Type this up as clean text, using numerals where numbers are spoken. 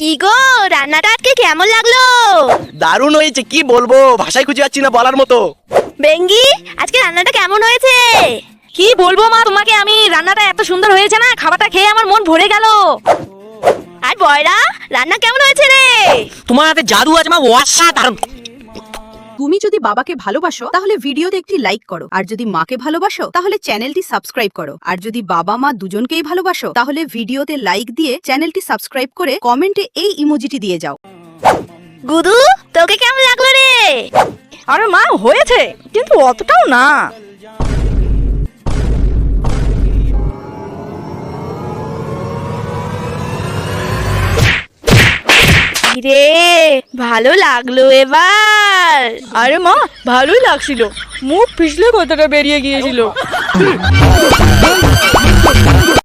কি গো, রান্নাটা আজকে কেমন লাগলো? দারুণ হয়েছে, কি বলবো, ভাষায় খুঁজে পাচ্ছি না বলার মতো। বেঙ্গি, আজকে রান্নাটা কেমন হয়েছে? কি বলবো মা তোমাকে, আমি রান্নাটা এত সুন্দর হয়েছে না, খাবারটা খেয়ে আমার মন ভরে গেল। আর বয়রা, রান্না কেমন হয়েছে রে? তোমার হাতে জাদু আছে মা, অসাধারণ। তুমি যদি বাবাকে ভালোবাসো তাহলে ভিডিওতে একটি লাইক করো, আর যদি মাকে ভালোবাসো তাহলে চ্যানেলটি সাবস্ক্রাইব করো, আর যদি বাবা মা দুজনকেই ভালোবাসো তাহলে ভিডিওতে লাইক দিয়ে চ্যানেলটি সাবস্ক্রাইব করে কমেন্টে এই ইমোজিটি দিয়ে যাও। গুদু, তোকে কেমন লাগলো রে? আরে মা, হয়েছে, কিন্তু অতটাও না। রে, ভালো লাগলো এবার? আরে মা, ভালোই লাগছিল, মুখ পিছলে কথাটা বেরিয়ে গিয়েছিল।